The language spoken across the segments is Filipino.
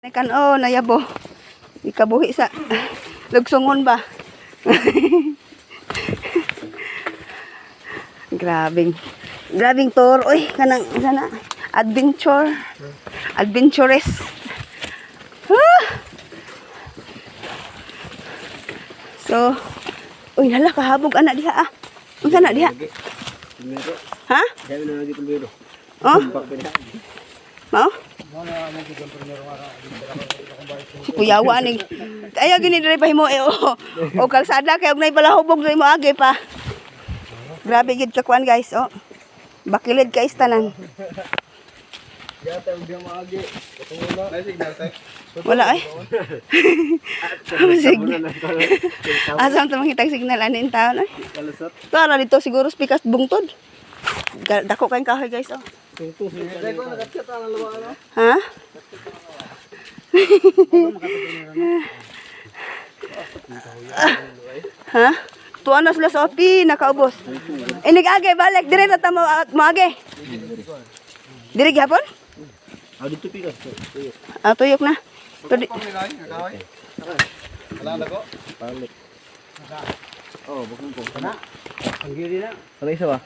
Kan nayabo. Ikabuhi sa lugsongon ba? Grabing tour. Uy, kanang sana adventurous. So, uy, hala kahabog anak diha ah. Ang anak diha. Ha? Oh? Mau? Si kuyawa ni. Kaya gini diri pa himo o kalsada kay og nay balahubog sa imo agi pa. Grabe gid ka kuan guys, oh. Bakilid ka istanan. Wala ay. Signal. Asam ta makitag signal anin taon ay. Para dito siguro pikas bungtod. Dako kay kahoy guys, oh. Ha? Ha? Tuan na sila sa opi, nakaubos. Inig-age, balik. Dire na ta mo-age. Dire gihapon? Dito pikas. Tuyok na. Alala ko? Balik. Bukong ko. Kana? Ang giri na. Ano isa ba?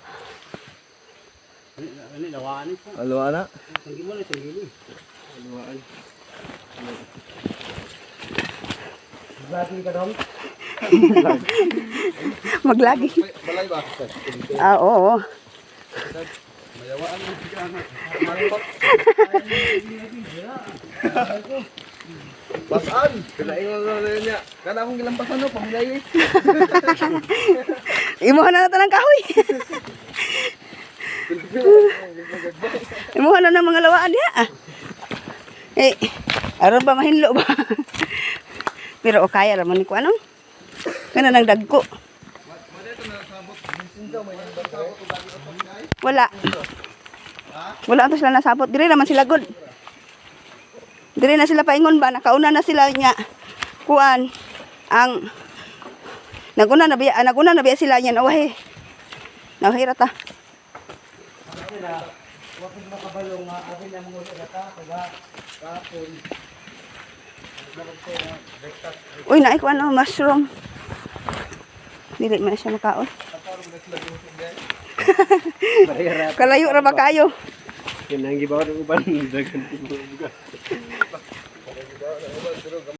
Ano lawaan ito? Lawaan na? Tanggi mo na tanggi. Lawaan. Maglagi ka dong? Maglagi. Balay ba? Oo. Mayawaan mo siya na. Pasan! Kailangan mo na niya. Kala akong gilampasan no, pamilay eh. Imuhan na ng kahoy. Imuhan na ng mga lawaan diha. Aron ba mahinlo ba? Pero kaya raman ni ko ano? Kana nang dagko. Wala. Wala to sila nasabot. Dire naman sila good. Dire na sila paingon ba? Nakauna na sila nya. Kuan ang naguna na biya sila nya nawahi. Nawahi rata. Uy, naik ko ano, mushroom. Dili man siya makaon. Kalayo ra ba kayo? Kinanggi ba ko ng uban dagan buga.